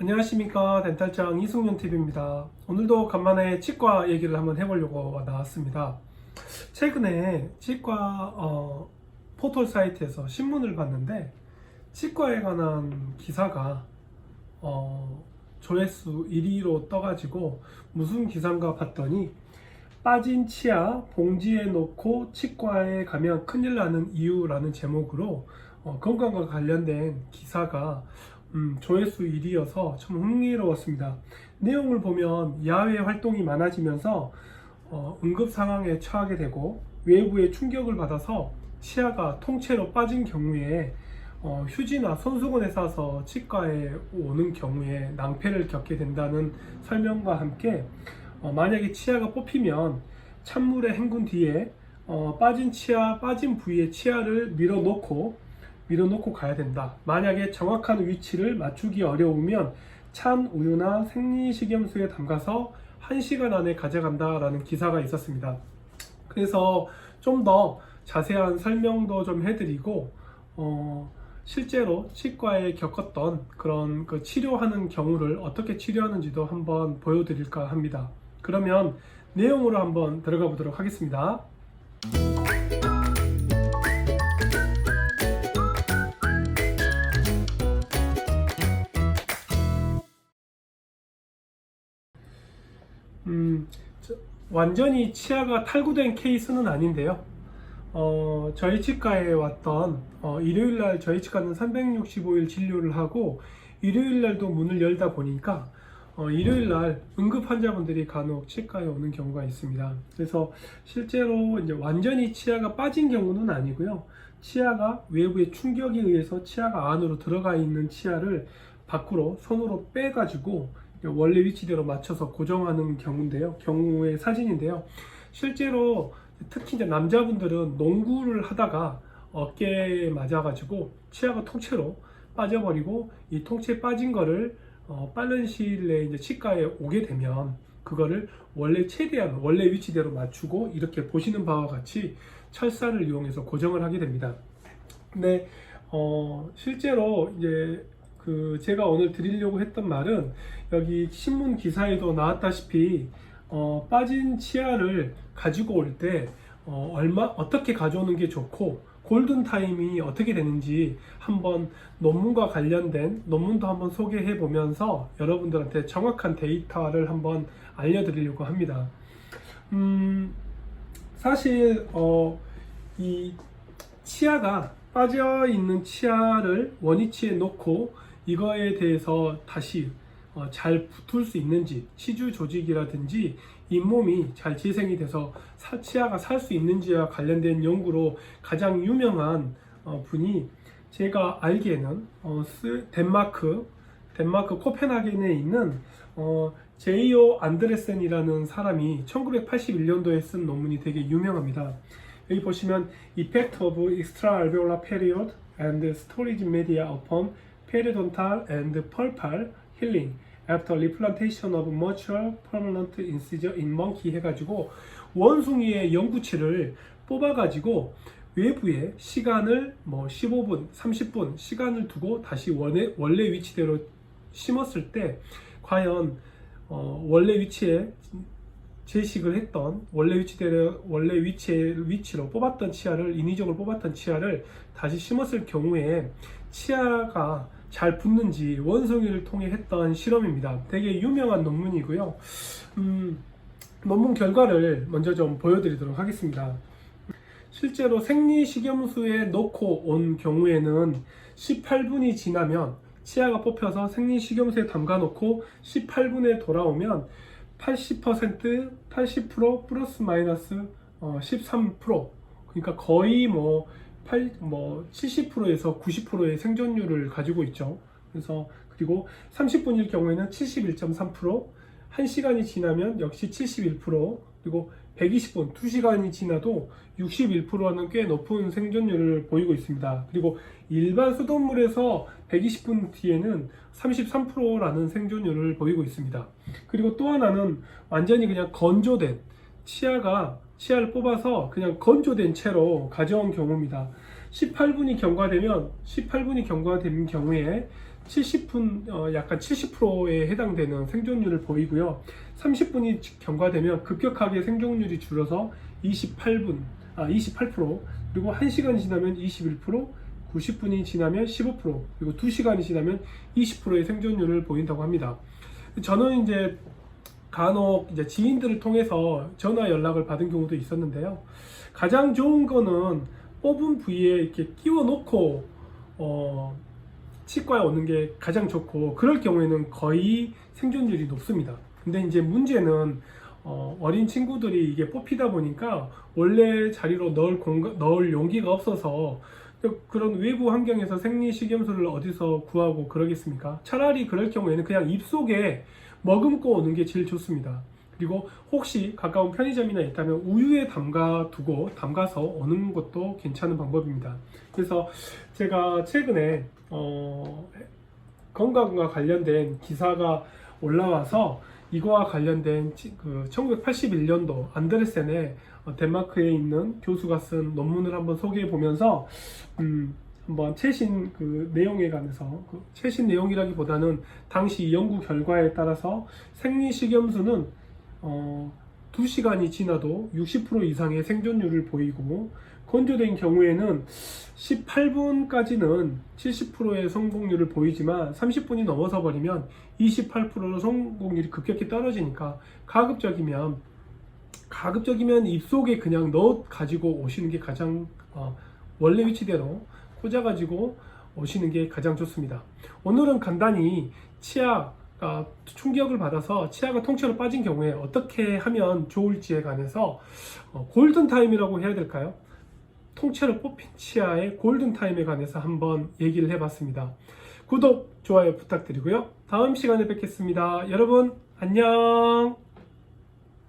안녕하십니까, 덴탈장 이승윤TV입니다. 오늘도 간만에 치과 얘기를 한번 해보려고 나왔습니다. 최근에 치과 포털 사이트에서 신문을 봤는데 치과에 관한 기사가 조회수 1위로 떠가지고 무슨 기사인가 봤더니 빠진 치아 봉지에 넣고 치과에 가면 큰일 나는 이유라는 제목으로 건강과 관련된 기사가 조회수 1위여서 참 흥미로웠습니다. 내용을 보면 야외 활동이 많아지면서 응급 상황에 처하게 되고 외부의 충격을 받아서 치아가 통째로 빠진 경우에 휴지나 손수건에 싸서 치과에 오는 경우에 낭패를 겪게 된다는 설명과 함께 만약에 치아가 뽑히면 찬물에 헹군 뒤에 빠진 부위에 치아를 밀어놓고 가야 된다. 만약에 정확한 위치를 맞추기 어려우면 찬 우유나 생리식염수에 담가서 1시간 안에 가져간다라는 기사가 있었습니다. 그래서 좀 더 자세한 설명도 좀 해드리고 실제로 치과에 겪었던 그런 치료하는 경우를 어떻게 치료하는지도 한번 보여드릴까 합니다. 그러면 내용으로 한번 들어가 보도록 하겠습니다. 완전히 치아가 탈구된 케이스는 아닌데요. 저희 치과에 왔던 일요일날 저희 치과는 365일 진료를 하고 일요일날도 문을 열다 보니까 일요일날 응급 환자분들이 간혹 치과에 오는 경우가 있습니다. 그래서 실제로 이제 완전히 치아가 빠진 경우는 아니고요. 치아가 외부의 충격에 의해서 치아가 안으로 들어가 있는 치아를 밖으로 손으로 빼가지고 원래 위치대로 맞춰서 고정하는 경우의 사진인데요. 실제로 특히 이제 남자분들은 농구를 하다가 어깨에 맞아가지고 치아가 통째로 빠져버리고 이 통째 빠진 거를 빠른 시일 내에 이제 치과에 오게 되면 그거를 최대한 원래 위치대로 맞추고 이렇게 보시는 바와 같이 철사를 이용해서 고정을 하게 됩니다. 근데 실제로 이제 제가 오늘 드리려고 했던 말은 여기 신문 기사에도 나왔다시피 빠진 치아를 가지고 올 때 어떻게 가져오는 게 좋고 골든타임이 어떻게 되는지 한번 논문과 관련된 논문도 한번 소개해 보면서 여러분들한테 정확한 데이터를 한번 알려드리려고 합니다. 사실 이 치아가 빠져 있는 치아를 원위치에 놓고 이거에 대해서 다시 잘 붙을 수 있는지, 치주 조직이라든지 잇몸이 잘 재생이 돼서 치아가 살 수 있는지와 관련된 연구로 가장 유명한 분이 제가 알기에는 덴마크 코펜하겐에 있는 제이오 안드레센이라는 사람이 1981년도에 쓴 논문이 되게 유명합니다. 여기 보시면 Effect of Extra-alveolar Period and Storage Media upon Periodontal and Pulpal Healing After Replantation of Mutual Permanent Incisor in Monkey 해가지고 원숭이의 영구치를 뽑아가지고 외부에 시간을 15분, 30분 시간을 두고 다시 원래 위치대로 심었을 때 과연 원래 위치에 제식을 했던 원래 위치로 뽑았던 치아를 인위적으로 뽑았던 치아를 다시 심었을 경우에 치아가 잘 붙는지 원숭이를 통해 했던 실험입니다. 되게 유명한 논문이고요. 논문 결과를 먼저 좀 보여드리도록 하겠습니다. 실제로 생리식염수에 넣고 온 경우에는 18분이 지나면 치아가 뽑혀서 생리식염수에 담가 놓고 18분에 돌아오면 80%, 80% 플러스 마이너스 13%, 그러니까 거의 70%에서 90%의 생존율을 가지고 있죠. 그리고 30분일 경우에는 71.3%, 1시간이 지나면 역시 71%, 그리고 120분, 2시간이 지나도 61%라는 꽤 높은 생존율을 보이고 있습니다. 그리고 일반 수돗물에서 120분 뒤에는 33%라는 생존율을 보이고 있습니다. 그리고 또 하나는 완전히 그냥 건조된 치아를 뽑아서 그냥 건조된 채로 가져온 경우입니다. 18분이 경과된 경우에 70분, 약간 70%에 해당되는 생존율을 보이고요. 30분이 경과되면 급격하게 생존율이 줄어서 28%, 그리고 1시간이 지나면 21%, 90분이 지나면 15%, 그리고 2시간이 지나면 20%의 생존율을 보인다고 합니다. 저는 이제 간혹 이제 지인들을 통해서 전화 연락을 받은 경우도 있었는데요. 가장 좋은 거는 뽑은 부위에 이렇게 끼워 놓고 치과에 오는 게 가장 좋고, 그럴 경우에는 거의 생존율이 높습니다. 근데 이제 문제는 어린 친구들이 이게 뽑히다 보니까 원래 자리로 넣을 용기가 없어서 그런 외부 환경에서 생리식염수를 어디서 구하고 그러겠습니까? 차라리 그럴 경우에는 그냥 입속에 머금고 오는 게 제일 좋습니다. 그리고 혹시 가까운 편의점이나 있다면 우유에 담가서 오는 것도 괜찮은 방법입니다. 그래서 제가 최근에 건강과 관련된 기사가 올라와서 이거와 관련된 그 1981년도 안데르센의 덴마크에 있는 교수가 쓴 논문을 한번 소개해 보면서 한번 최신 그 내용에 관해서, 최신 내용이라기보다는 당시 연구 결과에 따라서 생리식염수는 2시간이 지나도 60% 이상의 생존율을 보이고, 건조된 경우에는 18분까지는 70%의 성공률을 보이지만 30분이 넘어서 버리면 28%로 성공률이 급격히 떨어지니까 가급적이면 입속에 그냥 넣어 가지고 오시는 게 가장 원래 위치대로 꽂아 가지고 오시는 게 가장 좋습니다. 오늘은 간단히 치아가 충격을 받아서 치아가 통째로 빠진 경우에 어떻게 하면 좋을지에 관해서 골든타임이라고 해야 될까요? 통째로 뽑힌 치아의 골든타임에 관해서 한번 얘기를 해봤습니다. 구독, 좋아요 부탁드리고요. 다음 시간에 뵙겠습니다. 여러분 안녕.